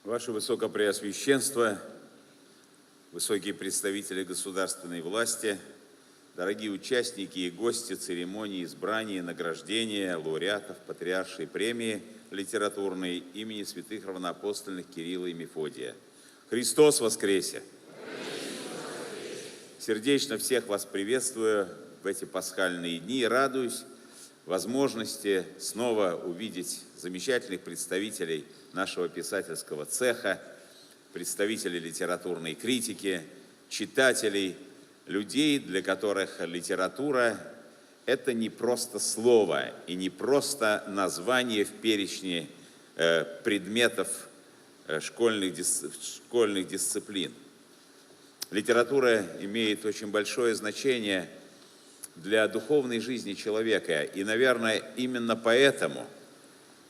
Ваше Высокопреосвященство, высокие представители государственной власти, дорогие участники и гости церемонии избрания и награждения лауреатов Патриаршей премии литературной имени святых равноапостольных Кирилла и Мефодия. Христос воскресе! Сердечно всех вас приветствую в эти пасхальные дни и радуюсь возможности снова увидеть замечательных представителей нашего писательского цеха, представителей литературной критики, читателей, людей, для которых литература – это не просто слово и не просто название в перечне предметов школьных дисциплин. Литература имеет очень большое значение для духовной жизни человека. И, наверное, именно поэтому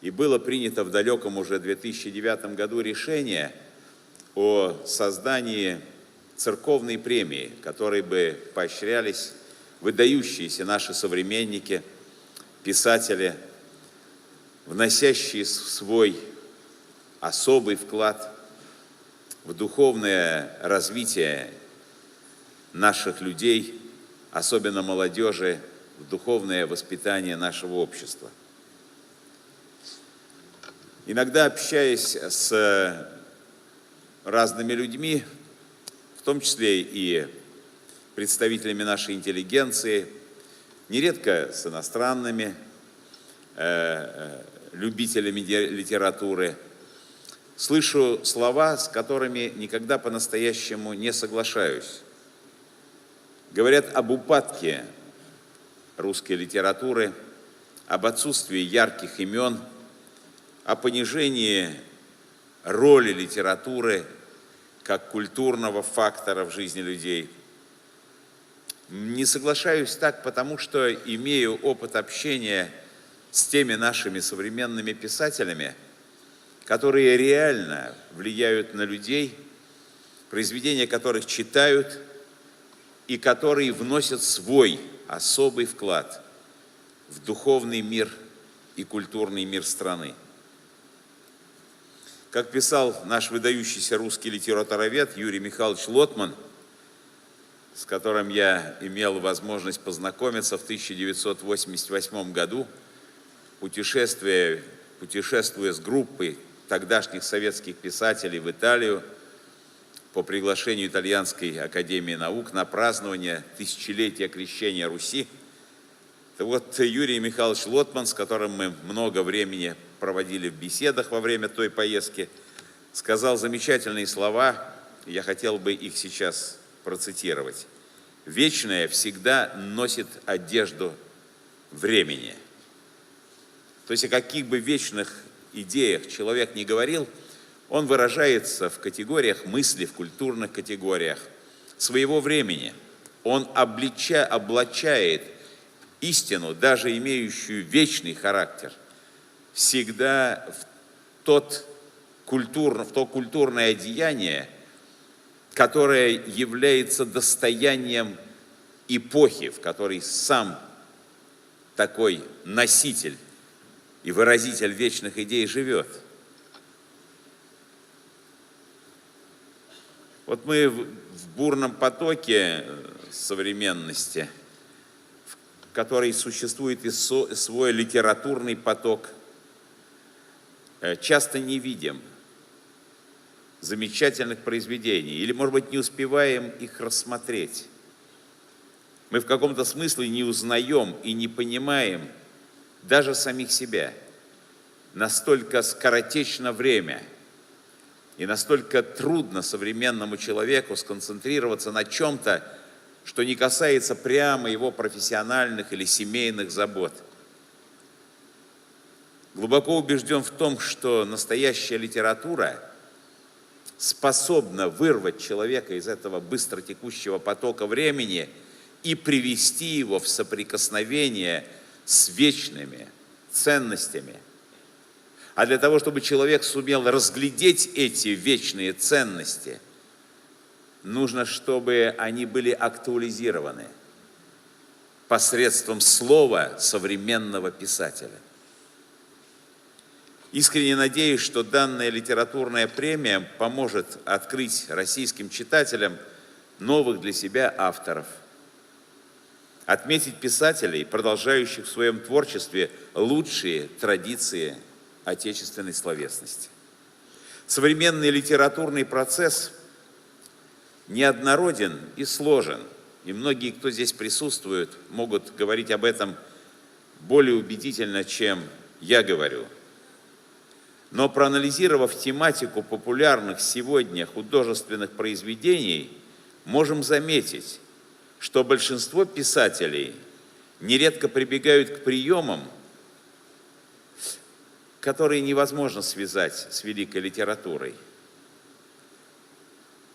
и было принято в далеком уже 2009 году решение о создании церковной премии, которой бы поощрялись выдающиеся наши современники, писатели, вносящие свой особый вклад в духовное развитие наших людей, особенно молодежи, в духовное воспитание нашего общества. Иногда, общаясь с разными людьми, в том числе и представителями нашей интеллигенции, нередко с иностранными любителями литературы, слышу слова, с которыми никогда по-настоящему не соглашаюсь. Говорят об упадке русской литературы, об отсутствии ярких имен, о понижении роли литературы как культурного фактора в жизни людей. Не соглашаюсь так, потому что имею опыт общения с теми нашими современными писателями, которые реально влияют на людей, произведения которых читают и которые вносят свой особый вклад в духовный мир и культурный мир страны. Как писал наш выдающийся русский литературовед Юрий Михайлович Лотман, с которым я имел возможность познакомиться в 1988 году, путешествуя с группой тогдашних советских писателей в Италию по приглашению Итальянской академии наук на празднование тысячелетия крещения Руси. Это вот Юрий Михайлович Лотман, с которым мы много времени проводили в беседах во время той поездки, сказал замечательные слова, я хотел бы их сейчас процитировать. «Вечное всегда носит одежду времени». То есть о каких бы вечных идеях человек не говорил, он выражается в категориях мысли, в культурных категориях своего времени. Он облачает истину, даже имеющую вечный характер, всегда в то культурное одеяние, которое является достоянием эпохи, в которой сам такой носитель и выразитель вечных идей живет. Вот мы в бурном потоке современности, в которой существует и свой литературный поток, часто не видим замечательных произведений или, может быть, не успеваем их рассмотреть. Мы в каком-то смысле не узнаем и не понимаем даже самих себя. Настолько скоротечно время и настолько трудно современному человеку сконцентрироваться на чем-то, что не касается прямо его профессиональных или семейных забот. Глубоко убежден в том, что настоящая литература способна вырвать человека из этого быстро текущего потока времени и привести его в соприкосновение с вечными ценностями. А для того, чтобы человек сумел разглядеть эти вечные ценности, нужно, чтобы они были актуализированы посредством слова современного писателя. Искренне надеюсь, что данная литературная премия поможет открыть российским читателям новых для себя авторов, отметить писателей, продолжающих в своем творчестве лучшие традиции отечественной словесности. Современный литературный процесс неоднороден и сложен, и многие, кто здесь присутствует, могут говорить об этом более убедительно, чем я говорю. Но проанализировав тематику популярных сегодня художественных произведений, можем заметить, что большинство писателей нередко прибегают к приемам, которые невозможно связать с великой литературой.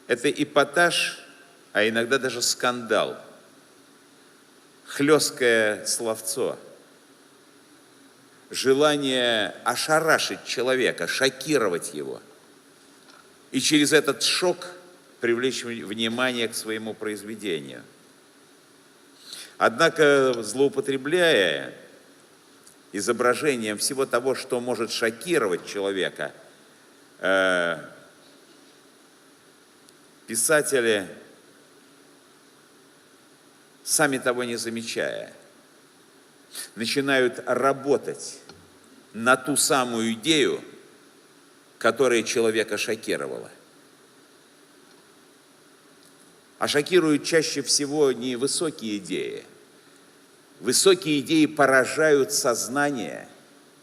Это эпатаж, а иногда даже скандал, хлесткое словцо, желание ошарашить человека, шокировать его и через этот шок привлечь внимание к своему произведению. Однако, злоупотребляя изображением всего того, что может шокировать человека, писатели, сами того не замечая, начинают работать на ту самую идею, которая человека шокировала. А шокируют чаще всего не высокие идеи. Высокие идеи поражают сознание,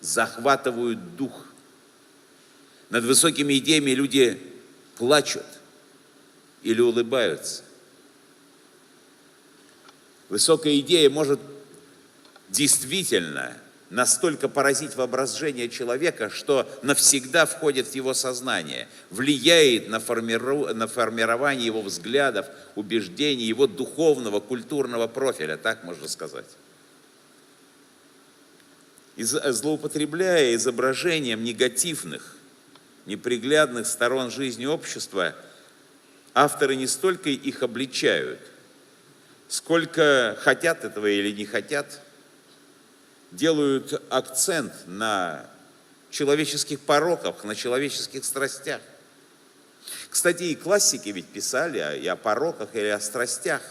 захватывают дух. Над высокими идеями люди плачут или улыбаются. Высокая идея может действительно настолько поразить воображение человека, что навсегда входит в его сознание, влияет на формирование его взглядов, убеждений, его духовного, культурного профиля, так можно сказать. Злоупотребляя изображением негативных, неприглядных сторон жизни общества, авторы не столько их обличают, сколько хотят этого или не хотят, делают акцент на человеческих пороках, на человеческих страстях. Кстати, и классики ведь писали и о пороках, или о страстях.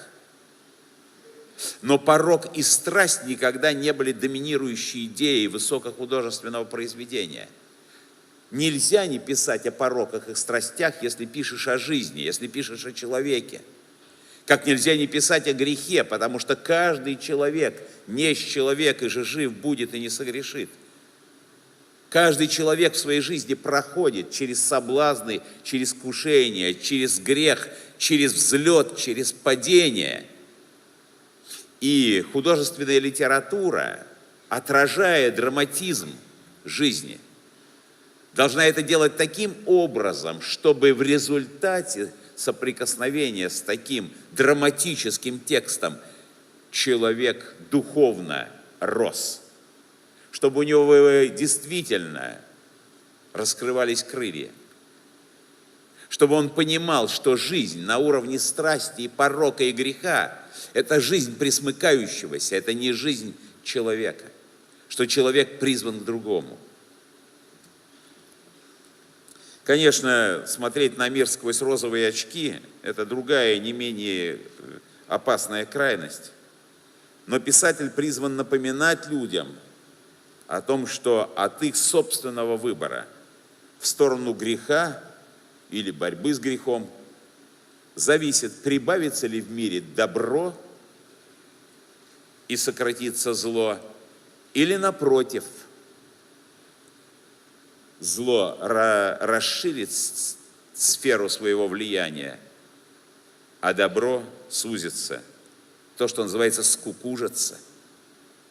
Но порок и страсть никогда не были доминирующей идеей высокохудожественного произведения. Нельзя не писать о пороках и страстях, если пишешь о жизни, если пишешь о человеке. Как нельзя не писать о грехе, потому что каждый человек, несть человек, и же жив будет и не согрешит. Каждый человек в своей жизни проходит через соблазны, через кушение, через грех, через взлет, через падение. И художественная литература, отражая драматизм жизни, должна это делать таким образом, чтобы в результате соприкосновения с таким драматическим текстом человек духовно рос, чтобы у него действительно раскрывались крылья, чтобы он понимал, что жизнь на уровне страсти и порока и греха – это жизнь пресмыкающегося, это не жизнь человека, что человек призван к другому. Конечно, смотреть на мир сквозь розовые очки – это другая, не менее опасная крайность. Но писатель призван напоминать людям о том, что от их собственного выбора в сторону греха или борьбы с грехом зависит, прибавится ли в мире добро и сократится зло, или напротив, зло расширит сферу своего влияния, а добро сузится. То, что называется скукожится,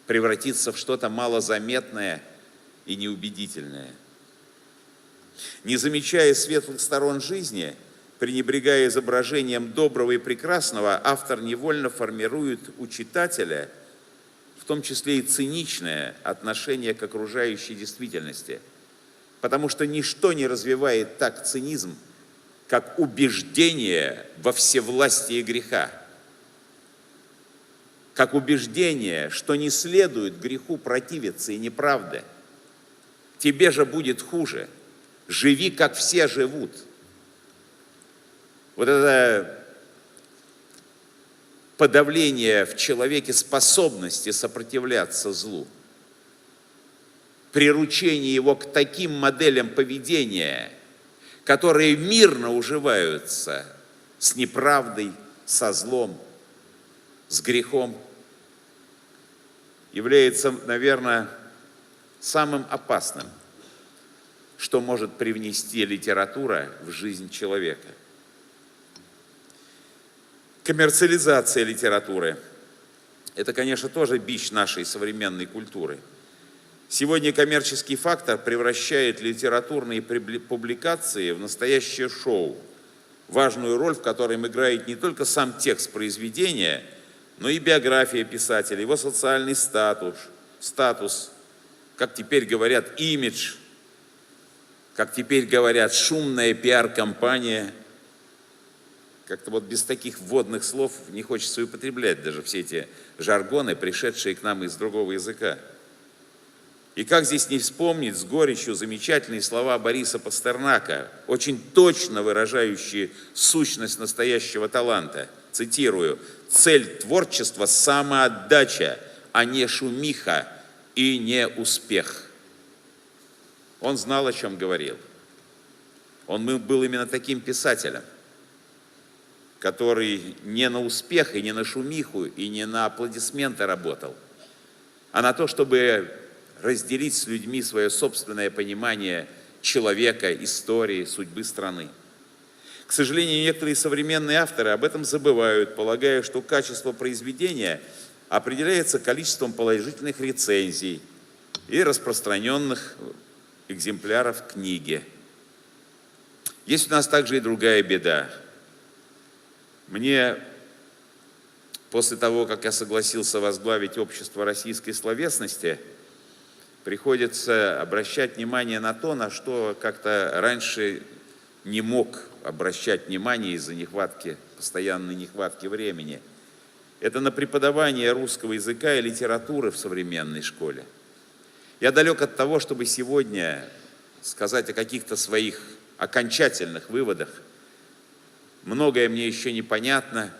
превратится в что-то малозаметное и неубедительное. Не замечая светлых сторон жизни, пренебрегая изображением доброго и прекрасного, автор невольно формирует у читателя, в том числе и циничное отношение к окружающей действительности. Потому что ничто не развивает так цинизм, как убеждение во всевластии греха, как убеждение, что не следует греху противиться и неправде. тебе же будет хуже. Живи, как все живут. Вот это подавление в человеке способности сопротивляться злу, приручение его к таким моделям поведения, которые мирно уживаются с неправдой, со злом, с грехом, является, наверное, самым опасным, что может привнести литература в жизнь человека. Коммерциализация литературы – это, конечно, тоже бич нашей современной культуры. Сегодня коммерческий фактор превращает литературные публикации в настоящее шоу, важную роль в котором играет не только сам текст произведения, но и биография писателя, его социальный статус, как теперь говорят, имидж, как теперь говорят, шумная пиар-компания. Как-то вот без таких вводных слов не хочется и употреблять даже все эти жаргоны, пришедшие к нам из другого языка. И как здесь не вспомнить с горечью замечательные слова Бориса Пастернака, очень точно выражающие сущность настоящего таланта. Цитирую: «Цель творчества – самоотдача, а не шумиха и не успех». Он знал, о чем говорил. Он был именно таким писателем, который не на успех и не на шумиху и не на аплодисменты работал, а на то, чтобы разделить с людьми свое собственное понимание человека, истории, судьбы страны. К сожалению, некоторые современные авторы об этом забывают, полагая, что качество произведения определяется количеством положительных рецензий и распространенных экземпляров книги. Есть у нас также и другая беда. Мне после того, как я согласился возглавить общество российской словесности, приходится обращать внимание на то, на что как-то раньше не мог обращать внимание из-за постоянной нехватки времени. Это на преподавание русского языка и литературы в современной школе. Я далек от того, чтобы сегодня сказать о каких-то своих окончательных выводах. Многое мне еще непонятно,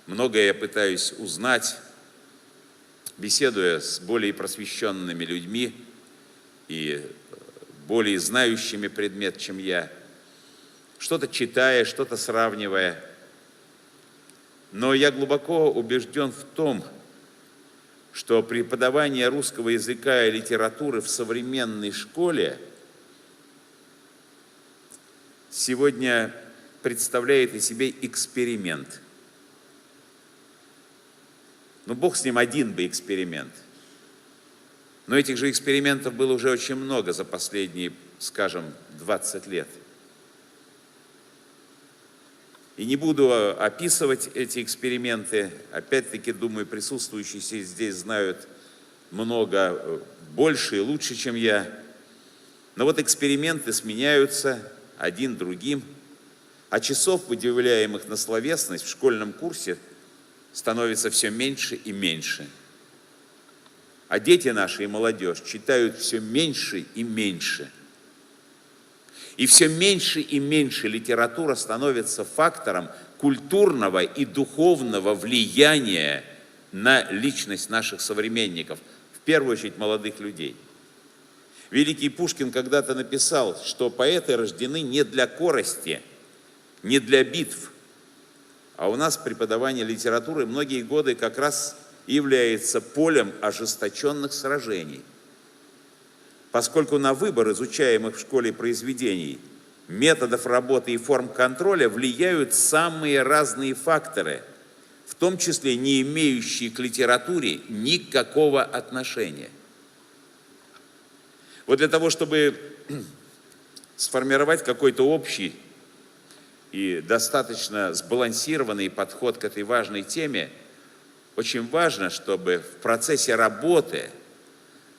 многое я пытаюсь узнать, беседуя с более просвещенными людьми и более знающими предмет, чем я, что-то читая, что-то сравнивая. Но я глубоко убежден в том, что преподавание русского языка и литературы в современной школе сегодня представляет из себя эксперимент. Ну, Бог с ним, один бы эксперимент. Но этих же экспериментов было уже очень много за последние, скажем, 20 лет. И не буду описывать эти эксперименты. Опять-таки, думаю, присутствующие здесь знают много больше и лучше, чем я. Но вот эксперименты сменяются один другим, а часов, выделяемых на словесность в школьном курсе, становится все меньше и меньше. А дети наши и молодежь читают все меньше и меньше. И все меньше и меньше литература становится фактором культурного и духовного влияния на личность наших современников, в первую очередь молодых людей. Великий Пушкин когда-то написал, что поэты рождены не для корости, не для битв, а у нас преподавание литературы многие годы как раз является полем ожесточенных сражений. Поскольку на выбор изучаемых в школе произведений, методов работы и форм контроля влияют самые разные факторы, в том числе не имеющие к литературе никакого отношения. Вот для того, чтобы сформировать какой-то общий и достаточно сбалансированный подход к этой важной теме, очень важно, чтобы в процессе работы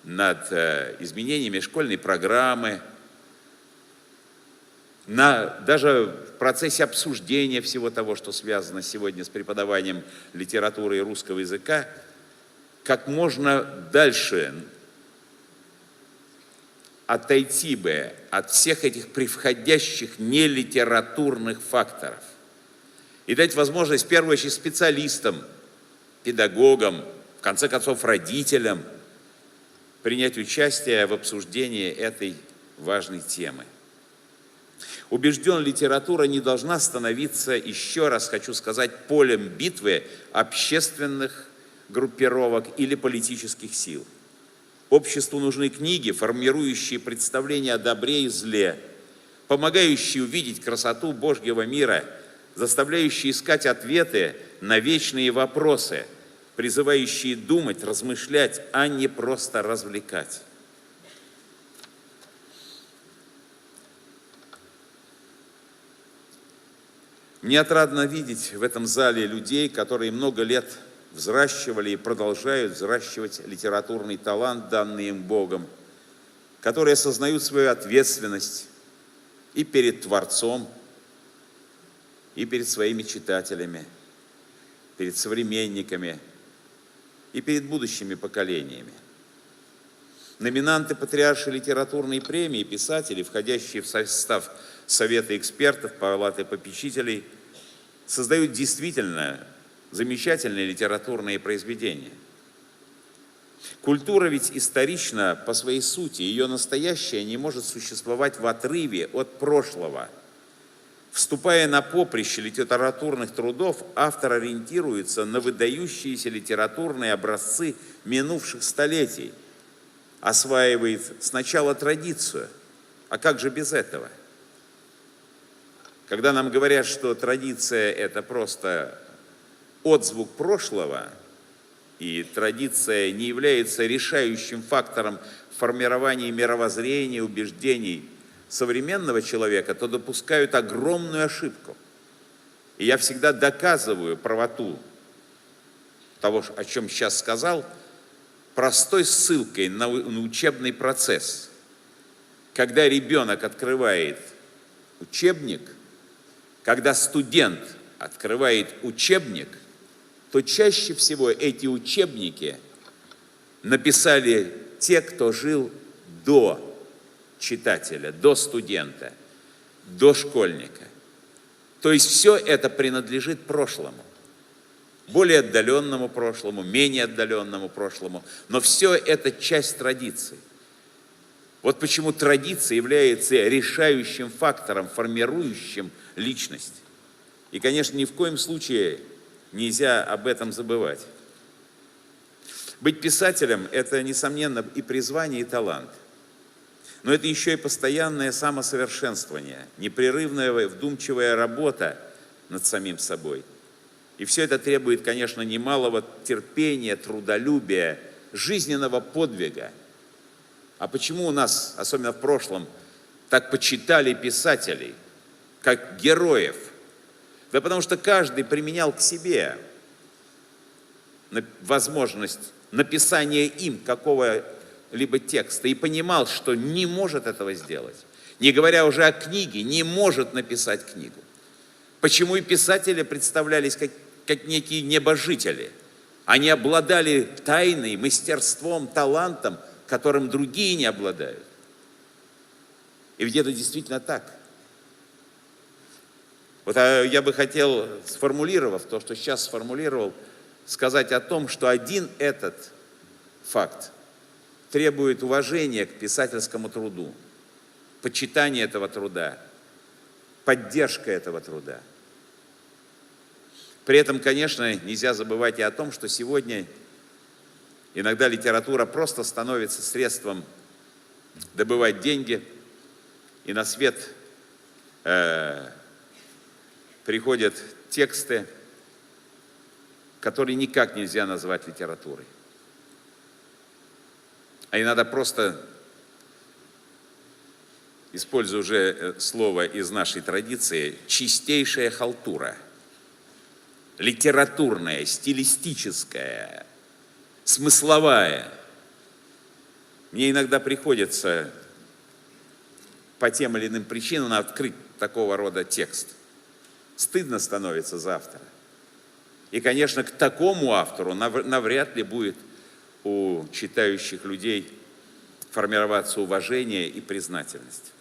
над изменениями школьной программы, даже в процессе обсуждения всего того, что связано сегодня с преподаванием литературы и русского языка, как можно дальше отойти бы от всех этих превходящих нелитературных факторов и дать возможность, в первую очередь, специалистам, педагогам, в конце концов, родителям принять участие в обсуждении этой важной темы. Убежден, литература не должна становиться, еще раз хочу сказать, полем битвы общественных группировок или политических сил. Обществу нужны книги, формирующие представления о добре и зле, помогающие увидеть красоту Божьего мира, заставляющие искать ответы на вечные вопросы, призывающие думать, размышлять, а не просто развлекать. Мне отрадно видеть в этом зале людей, которые много лет взращивали и продолжают взращивать литературный талант, данный им Богом, которые осознают свою ответственность и перед Творцом, и перед своими читателями, перед современниками и перед будущими поколениями. Номинанты Патриаршей литературной премии, писатели, входящие в состав Совета экспертов, Палаты попечителей, создают действительно замечательные литературные произведения. Культура ведь исторична по своей сути, ее настоящее не может существовать в отрыве от прошлого. Вступая на поприще литературных трудов, автор ориентируется на выдающиеся литературные образцы минувших столетий, осваивает сначала традицию, а как же без этого? Когда нам говорят, что традиция – это просто отзвук прошлого, и традиция не является решающим фактором формирования мировоззрения, убеждений современного человека, то допускают огромную ошибку. И я всегда доказываю правоту того, о чем сейчас сказал, простой ссылкой на учебный процесс. Когда ребенок открывает учебник, когда студент открывает учебник, то чаще всего эти учебники написали те, кто жил до читателя, до студента, до школьника. То есть все это принадлежит прошлому, более отдаленному прошлому, менее отдаленному прошлому, но все это часть традиции. Вот почему традиция является решающим фактором, формирующим личность. И, конечно, ни в коем случае нельзя об этом забывать. Быть писателем – это, несомненно, и призвание, и талант. Но это еще и постоянное самосовершенствование, непрерывная вдумчивая работа над самим собой. И все это требует, конечно, немалого терпения, трудолюбия, жизненного подвига. А почему у нас, особенно в прошлом, так почитали писателей, как героев? Да потому что каждый применял к себе возможность написания им какого-либо текста и понимал, что не может этого сделать. Не говоря уже о книге, не может написать книгу. Почему и писатели представлялись как некие небожители? Они обладали тайной, мастерством, талантом, которым другие не обладают. И ведь это действительно так. Вот я бы хотел, сформулировав то, что сейчас сформулировал, сказать о том, что один этот факт требует уважения к писательскому труду, почитания этого труда, поддержка этого труда. При этом, конечно, нельзя забывать и о том, что сегодня иногда литература просто становится средством добывать деньги, и на свет приходят тексты, которые никак нельзя назвать литературой. А иногда просто, используя уже слово из нашей традиции, чистейшая халтура, литературная, стилистическая, смысловая. Мне иногда приходится по тем или иным причинам открыть такого рода текст. Стыдно становится за автора. И, конечно, к такому автору навряд ли будет у читающих людей формироваться уважение и признательность.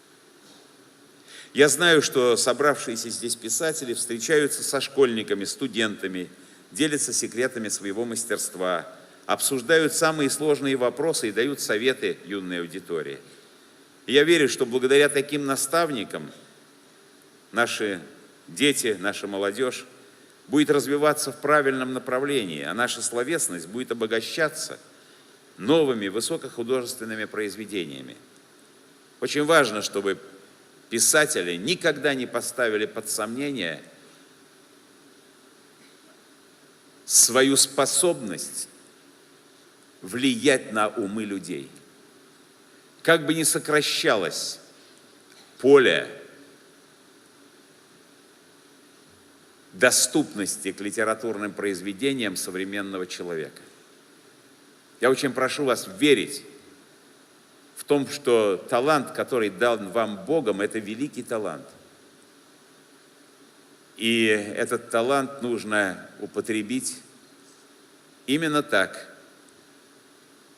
Я знаю, что собравшиеся здесь писатели встречаются со школьниками, студентами, делятся секретами своего мастерства, обсуждают самые сложные вопросы и дают советы юной аудитории. И я верю, что благодаря таким наставникам наши дети, наша молодежь будет развиваться в правильном направлении, а наша словесность будет обогащаться новыми высокохудожественными произведениями. Очень важно, чтобы писатели никогда не поставили под сомнение свою способность влиять на умы людей. Как бы ни сокращалось поле доступности к литературным произведениям современного человека. Я очень прошу вас верить в том, что талант, который дан вам Богом, это великий талант. И этот талант нужно употребить именно так,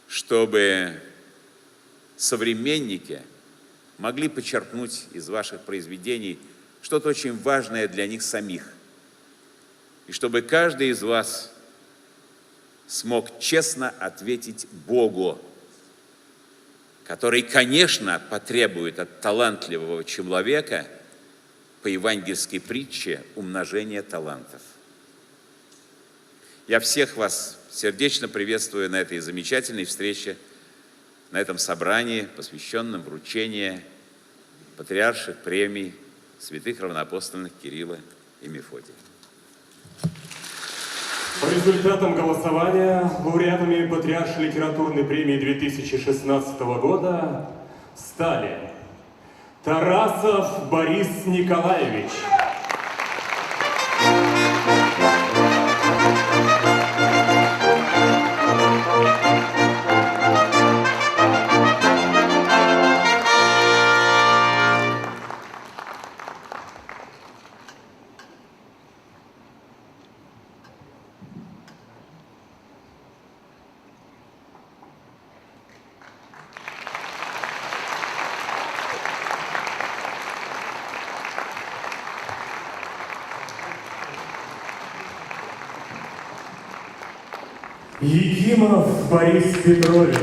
чтобы современники могли почерпнуть из ваших произведений что-то очень важное для них самих. И чтобы каждый из вас смог честно ответить Богу, который, конечно, потребует от талантливого человека по евангельской притче умножения талантов. Я всех вас сердечно приветствую на этой замечательной встрече, на этом собрании, посвященном вручению патриарших премий святых равноапостольных Кирилла и Мефодия. По результатам голосования лауреатами Патриаршей литературной премии 2016 года стали Тарасов Борис Николаевич, Якимов Борис Петрович,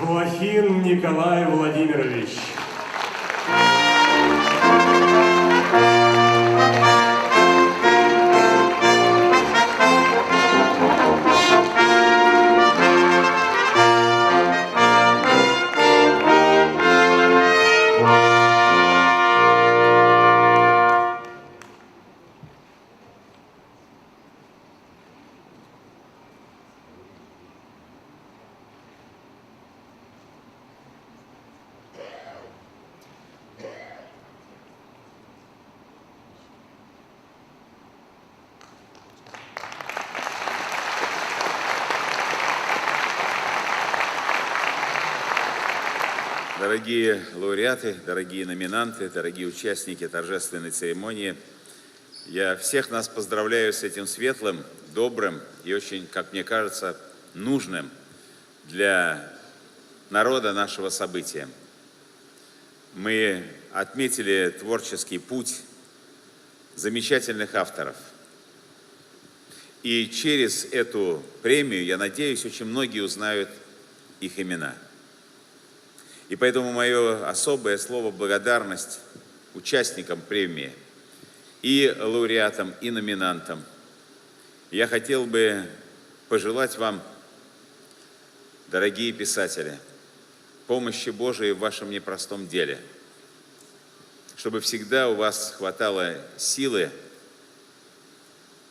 Блохин Николай Владимирович, Дорогие лауреаты, дорогие номинанты, дорогие участники торжественной церемонии, я всех нас поздравляю с этим светлым, добрым и очень, как мне кажется, нужным для народа нашего события. Мы отметили творческий путь замечательных авторов. И через эту премию, я надеюсь, очень многие узнают их имена. И поэтому мое особое слово благодарность участникам премии, и лауреатам, и номинантам. Я хотел бы пожелать вам, дорогие писатели, помощи Божией в вашем непростом деле – чтобы всегда у вас хватало силы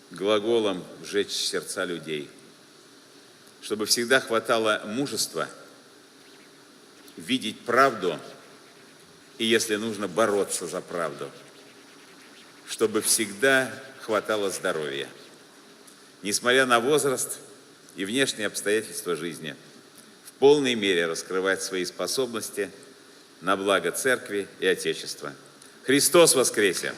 глаголом сжечь сердца людей, чтобы всегда хватало мужества видеть правду и, если нужно, бороться за правду, чтобы всегда хватало здоровья, несмотря на возраст и внешние обстоятельства жизни, в полной мере раскрывать свои способности на благо Церкви и Отечества. Христос воскресе!